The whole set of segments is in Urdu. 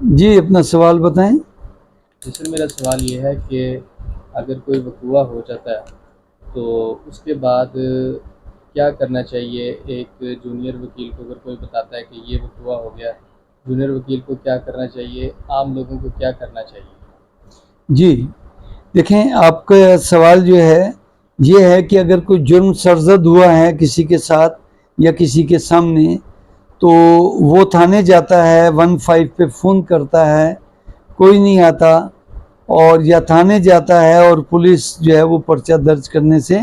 جی اپنا سوال بتائیں۔ سر میرا سوال یہ ہے کہ اگر کوئی وقوع ہو جاتا ہے تو اس کے بعد کیا کرنا چاہیے؟ ایک جونیئر وکیل کو اگر کوئی بتاتا ہے کہ یہ وقوع ہو گیا، جونیئر وکیل کو کیا کرنا چاہیے؟ عام لوگوں کو کیا کرنا چاہیے؟ جی دیکھیں، آپ کا سوال جو ہے یہ ہے کہ اگر کوئی جرم سرزد ہوا ہے کسی کے ساتھ یا کسی کے سامنے، تو وہ تھانے جاتا ہے، 15 پہ فون کرتا ہے، کوئی نہیں آتا، اور یا تھانے جاتا ہے اور پولیس جو ہے وہ پرچہ درج کرنے سے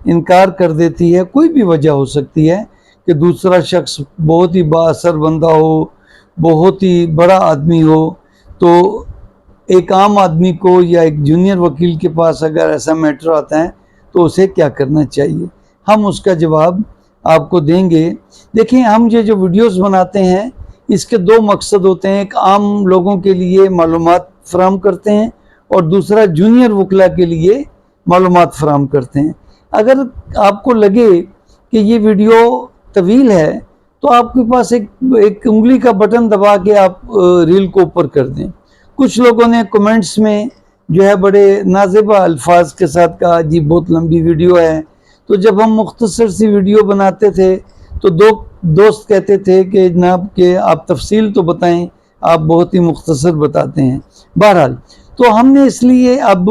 انکار کر دیتی ہے۔ کوئی بھی وجہ ہو سکتی ہے کہ دوسرا شخص بہت ہی با اثر بندہ ہو، بہت ہی بڑا آدمی ہو، تو ایک عام آدمی کو یا ایک جونیئر وکیل کے پاس اگر ایسا میٹر آتا ہے تو اسے کیا کرنا چاہیے، ہم اس کا جواب آپ کو دیں گے۔ دیکھیں، ہم یہ جو ویڈیوز بناتے ہیں اس کے دو مقصد ہوتے ہیں۔ ایک عام لوگوں کے لیے معلومات فراہم کرتے ہیں، اور دوسرا جونیئر وکلا کے لیے معلومات فراہم کرتے ہیں۔ اگر آپ کو لگے کہ یہ ویڈیو طویل ہے تو آپ کے پاس ایک انگلی کا بٹن دبا کے آپ ریل کو اوپر کر دیں۔ کچھ لوگوں نے کمنٹس میں جو ہے بڑے نازیبا الفاظ کے ساتھ کہا جی بہت لمبی ویڈیو ہے۔ تو جب ہم مختصر سی ویڈیو بناتے تھے تو دو دوست کہتے تھے کہ جناب کہ آپ تفصیل تو بتائیں، آپ بہت ہی مختصر بتاتے ہیں۔ بہرحال تو ہم نے اس لیے اب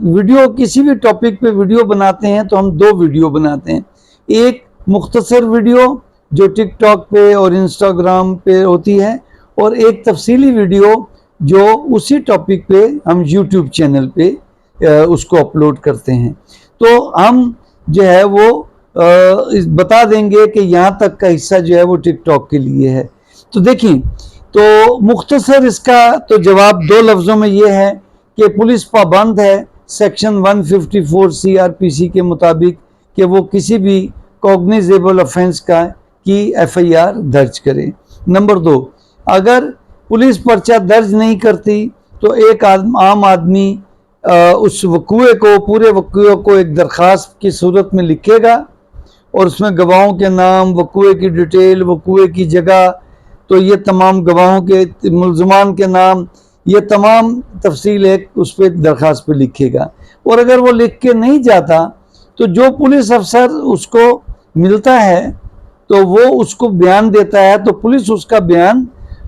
ویڈیو کسی بھی ٹاپک پہ ویڈیو بناتے ہیں تو ہم دو ویڈیو بناتے ہیں۔ ایک مختصر ویڈیو جو ٹک ٹاک پہ اور انسٹاگرام پہ ہوتی ہے، اور ایک تفصیلی ویڈیو جو اسی ٹاپک پہ ہم یوٹیوب چینل پہ اس کو اپلوڈ کرتے ہیں۔ تو ہم جو ہے وہ بتا دیں گے کہ یہاں تک کا حصہ جو ہے وہ ٹک ٹاک کے لیے ہے۔ تو دیکھیں، تو مختصر اس کا تو جواب دو لفظوں میں یہ ہے کہ پولیس پابند ہے سیکشن 154 CRPC کے مطابق کہ وہ کسی بھی کوگنیزیبل افینس کی FIR درج کرے۔ نمبر 2، اگر پولیس پرچہ درج نہیں کرتی تو ایک عام آدمی اس وقوعے کو، پورے وقوعے کو ایک درخواست کی صورت میں لکھے گا، اور اس میں گواہوں کے نام، وقوعے کی ڈیٹیل، وقوعے کی جگہ، تو یہ تمام گواہوں کے، ملزمان کے نام، یہ تمام تفصیل ایک اس پہ درخواست پہ لکھے گا۔ اور اگر وہ لکھ کے نہیں جاتا تو جو پولیس افسر اس کو ملتا ہے تو وہ اس کو بیان دیتا ہے، تو پولیس اس کا بیان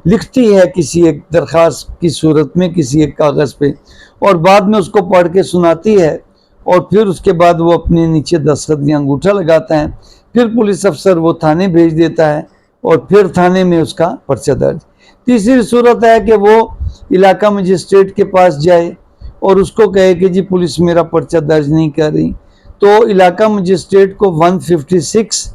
لکھتی ہے کسی ایک درخواست کی صورت میں، کسی ایک کاغذ پہ، اور بعد میں اس کو پڑھ کے سناتی ہے، اور پھر اس کے بعد وہ اپنے نیچے دستخط یا انگوٹھا لگاتا ہے۔ پھر پولیس افسر وہ تھانے بھیج دیتا ہے، اور پھر تھانے میں اس کا پرچہ درج۔ تیسری صورت ہے کہ وہ علاقہ مجسٹریٹ کے پاس جائے اور اس کو کہے کہ جی پولیس میرا پرچہ درج نہیں کر رہی، تو علاقہ مجسٹریٹ کو 156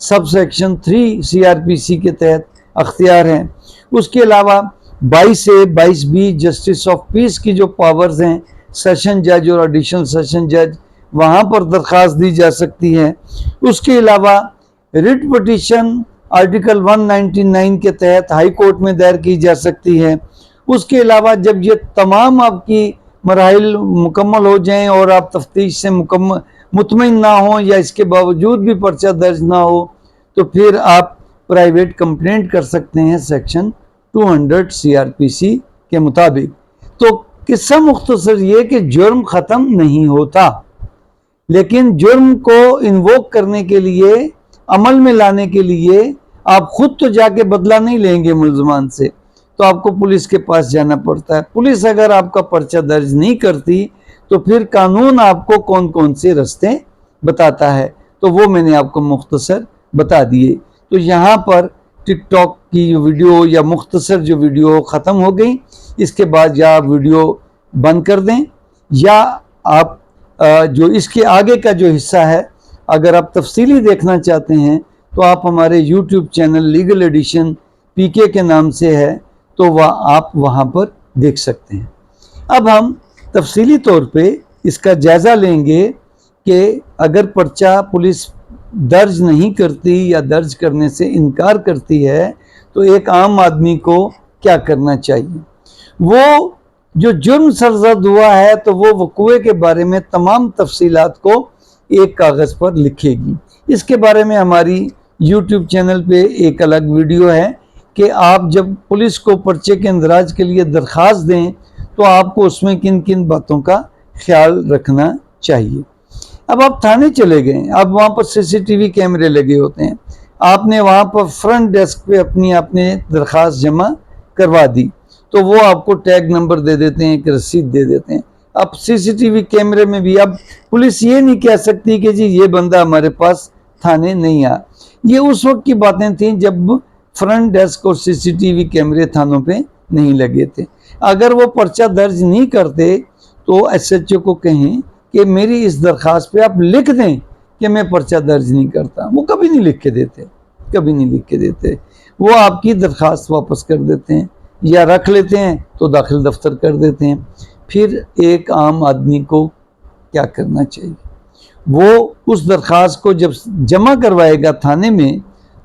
سب سیکشن 3 CRPC کے تحت اختیار ہیں۔ اس کے علاوہ 22A 22B justice of peace کی جو پاورز ہیں، سیشن جج اور ایڈیشنل سیشن جج، وہاں پر درخواست دی جا سکتی ہے۔ اس کے علاوہ ریٹ پٹیشن آرٹیکل 199 کے تحت ہائی کورٹ میں دائر کی جا سکتی ہے۔ اس کے علاوہ جب یہ تمام آپ کی مراحل مکمل ہو جائیں اور آپ تفتیش سے مطمئن نہ ہوں، یا اس کے باوجود بھی پرچہ درج نہ ہو، تو پھر آپ پرائیویٹ کمپلینٹ کر سکتے ہیں سیکشن 200 CRPC کے مطابق۔ تو قصہ مختصر یہ کہ جرم ختم نہیں ہوتا، لیکن جرم کو انووک کرنے کے لیے، عمل میں لانے کے لیے آپ خود تو جا کے بدلہ نہیں لیں گے ملزمان سے، تو آپ کو پولیس کے پاس جانا پڑتا ہے۔ پولیس اگر آپ کا پرچہ درج نہیں کرتی تو پھر قانون آپ کو کون کون سے رستے بتاتا ہے، تو وہ میں نے آپ کو مختصر بتا دیے۔ تو یہاں پر ٹک ٹاک کی ویڈیو یا مختصر جو ویڈیو ختم ہو گئی، اس کے بعد یا آپ ویڈیو بند کر دیں، یا آپ جو اس کے آگے کا جو حصہ ہے اگر آپ تفصیلی دیکھنا چاہتے ہیں تو آپ ہمارے YouTube channel legal edition PK کے نام سے ہے، تو آپ وہاں پر دیکھ سکتے ہیں۔ اب ہم تفصیلی طور پہ اس کا جائزہ لیں گے کہ اگر پرچہ پولیس درج نہیں کرتی یا درج کرنے سے انکار کرتی ہے تو ایک عام آدمی کو کیا کرنا چاہیے۔ وہ جو جرم سرزد ہوا ہے تو وہ وقوعے کے بارے میں تمام تفصیلات کو ایک کاغذ پر لکھے گی۔ اس کے بارے میں ہماری یوٹیوب چینل پہ ایک الگ ویڈیو ہے کہ آپ جب پولیس کو پرچے کے اندراج کے لیے درخواست دیں تو آپ کو اس میں کن کن باتوں کا خیال رکھنا چاہیے۔ اب آپ تھانے چلے گئے، اب وہاں پر سی سی ٹی وی کیمرے لگے ہوتے ہیں، آپ نے وہاں پر فرنٹ ڈیسک پہ اپنے درخواست جمع کروا دی تو وہ آپ کو ٹیگ نمبر دے دیتے ہیں، ایک رسید دے دیتے ہیں۔ اب سی سی ٹی وی کیمرے میں بھی اب پولیس یہ نہیں کہہ سکتی کہ جی یہ بندہ ہمارے پاس تھانے نہیں آیا۔ یہ اس وقت کی باتیں تھیں جب فرنٹ ڈیسک اور سی سی ٹی وی کیمرے تھانوں پہ نہیں لگے تھے۔ اگر وہ پرچہ درج نہیں کرتے تو ایس ایچ او کو کہیں کہ میری اس درخواست پہ آپ لکھ دیں کہ میں پرچہ درج نہیں کرتا۔ وہ کبھی نہیں لکھ کے دیتے، کبھی نہیں لکھ کے دیتے، وہ آپ کی درخواست واپس کر دیتے ہیں یا رکھ لیتے ہیں تو داخل دفتر کر دیتے ہیں۔ پھر ایک عام آدمی کو کیا کرنا چاہیے؟ وہ اس درخواست کو جب جمع کروائے گا تھانے میں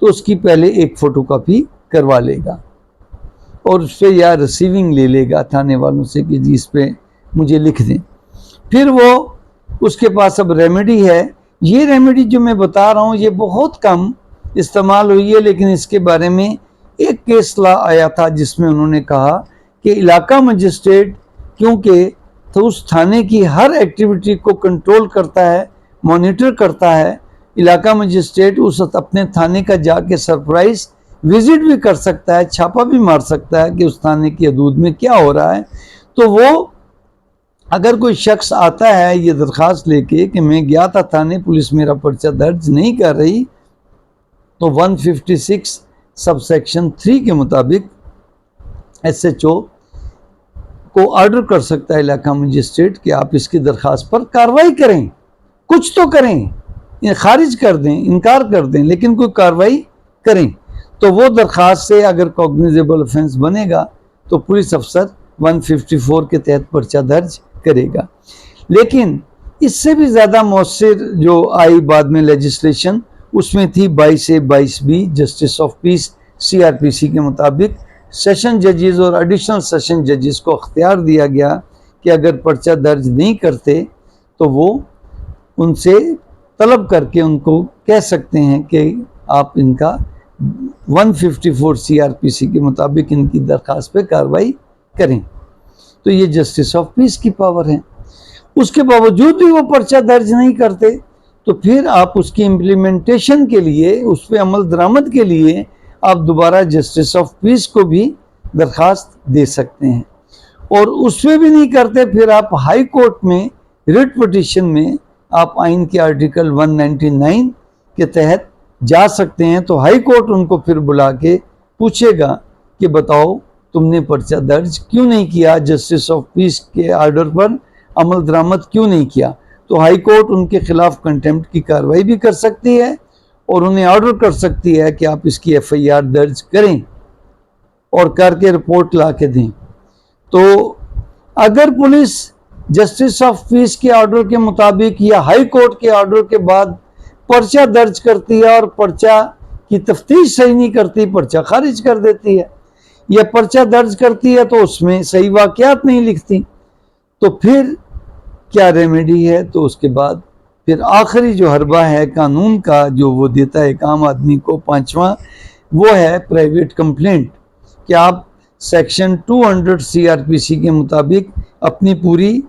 تو اس کی پہلے ایک فوٹو کاپی کروا لے گا اور اس پہ یا ریسیونگ لے لے گا تھانے والوں سے کہ جی اس پہ مجھے لکھ دیں۔ پھر وہ اس کے پاس اب ریمیڈی ہے۔ یہ ریمیڈی جو میں بتا رہا ہوں یہ بہت کم استعمال ہوئی ہے، لیکن اس کے بارے میں ایک کیس لا آیا تھا جس میں انہوں نے کہا کہ علاقہ مجسٹریٹ کیونکہ تو اس تھانے کی ہر ایکٹیویٹی کو کنٹرول کرتا ہے، مانیٹر کرتا ہے، علاقہ مجسٹریٹ اس اپنے تھانے کا جا کے سرپرائز وزٹ بھی کر سکتا ہے، چھاپا بھی مار سکتا ہے کہ اس تھانے کی حدود میں کیا ہو رہا ہے۔ تو وہ اگر کوئی شخص آتا ہے یہ درخواست لے کے کہ میں گیا تھا تھانے، پولیس میرا پرچہ درج نہیں کر رہی، تو 156 سب سیکشن 3 کے مطابق ایس ایچ او کو آرڈر کر سکتا ہے علاقہ مجسٹریٹ کہ آپ اس کی درخواست پر کارروائی کریں، کچھ تو کریں، خارج کر دیں، انکار کر دیں، لیکن کوئی کارروائی کریں۔ تو وہ درخواست سے اگر کوگنیزیبل آفینس بنے گا تو پولیس افسر 154 کے تحت پرچہ درج کرے گا۔ لیکن اس سے بھی زیادہ مؤثر جو آئی بعد میں لیجسلیشن اس میں تھی 22A-22B justice of peace CRPC کے مطابق سیشن ججز اور ایڈیشنل سیشن ججز کو اختیار دیا گیا کہ اگر پرچہ درج نہیں کرتے تو وہ ان سے طلب کر کے ان کو کہہ سکتے ہیں کہ آپ ان کا 154 CRPC کے مطابق ان کی درخواست پہ کارروائی کریں۔ تو یہ جسٹس آف پیس کی پاور ہے۔ اس کے باوجود بھی وہ پرچہ درج نہیں کرتے تو پھر آپ اس کی امپلیمنٹیشن کے لیے، اس پہ عمل درآمد کے لیے آپ دوبارہ جسٹس آف پیس کو بھی درخواست دے سکتے ہیں، اور اس میں بھی نہیں کرتے پھر آپ ہائی کورٹ میں ریٹ پٹیشن میں آپ آئین کے آرٹیکل 199 کے تحت جا سکتے ہیں۔ تو ہائی کورٹ ان کو پھر بلا کے پوچھے گا کہ بتاؤ تم نے پرچہ درج کیوں نہیں کیا، جسٹس آف پیس کے آرڈر پر عمل درآمد کیوں نہیں کیا۔ تو ہائی کورٹ ان کے خلاف کنٹیمپٹ کی کارروائی بھی کر سکتی ہے اور انہیں آرڈر کر سکتی ہے کہ آپ اس کی FIR درج کریں اور کر کے رپورٹ لا کے دیں۔ تو اگر پولیس جسٹس آف پیس کے آرڈر کے مطابق یا ہائی کورٹ کے آرڈر کے بعد پرچہ درج کرتی ہے اور پرچہ کی تفتیش صحیح نہیں کرتی، پرچہ خارج کر دیتی ہے، یا پرچہ درج کرتی ہے تو اس میں صحیح واقعات نہیں لکھتی، تو پھر کیا ریمیڈی ہے؟ تو اس کے بعد پھر آخری جو حربہ ہے قانون کا جو وہ دیتا ہے ایک عام آدمی کو، 5واں، وہ ہے پرائیویٹ کمپلینٹ، کہ آپ سیکشن 200 CRPC کے مطابق اپنی پوری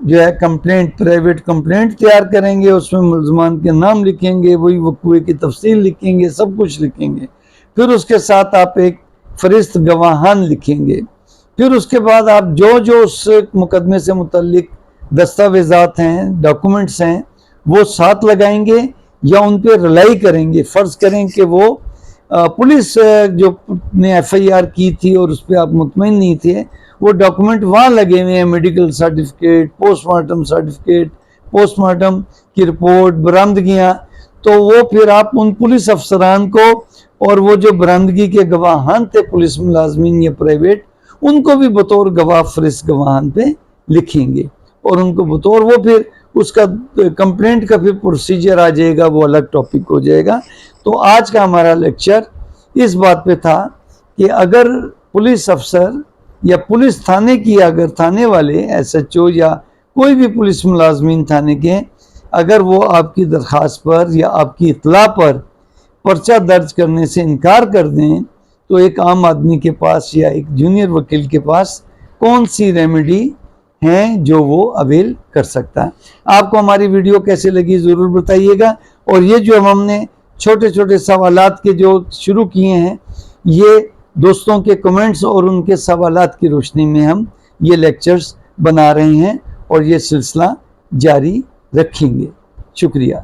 جو ہے کمپلینٹ، پرائیویٹ کمپلینٹ تیار کریں گے، اس میں ملزمان کے نام لکھیں گے، وہی وقوعے کی تفصیل لکھیں گے، سب کچھ لکھیں گے، پھر اس کے ساتھ آپ ایک فہرست گواہان لکھیں گے، پھر اس کے بعد آپ جو اس مقدمے سے متعلق دستاویزات ہیں، ڈاکومنٹس ہیں، وہ ساتھ لگائیں گے یا ان پہ رلائی کریں گے۔ فرض کریں کہ وہ پولیس جو نے FIR کی تھی اور اس پہ آپ مطمئن نہیں تھے، وہ ڈاکومنٹ وہاں لگے ہوئے ہیں، medical certificate, post mortem certificate, post mortem کی رپورٹ، برآمدگیاں، تو وہ پھر آپ ان پولیس افسران کو اور وہ جو برآمدگی کے گواہان تھے پولیس ملازمین یا پرائیویٹ، ان کو بھی بطور گواہ فہرست گواہان پہ لکھیں گے، اور ان کو بطور وہ پھر اس کا کمپلینٹ کا پھر پروسیجر آ جائے گا، وہ الگ ٹاپک ہو جائے گا۔ تو آج کا ہمارا لیکچر اس بات پہ تھا کہ اگر پولیس افسر یا پولیس تھانے کی، اگر تھانے والے SHO یا کوئی بھی پولیس ملازمین تھانے کے، اگر وہ آپ کی درخواست پر یا آپ کی اطلاع پر پرچہ درج کرنے سے انکار کر دیں تو ایک عام آدمی کے پاس یا ایک جونیئر وکیل کے پاس کون سی ریمیڈی ہیں جو وہ اویل کر سکتا ہے۔ آپ کو ہماری ویڈیو کیسے لگی ضرور بتائیے گا، اور یہ جو ہم نے چھوٹے چھوٹے سوالات کے جو شروع کیے ہیں، یہ دوستوں کے کمنٹس اور ان کے سوالات کی روشنی میں ہم یہ لیکچرز بنا رہے ہیں اور یہ سلسلہ جاری رکھیں گے۔ شکریہ۔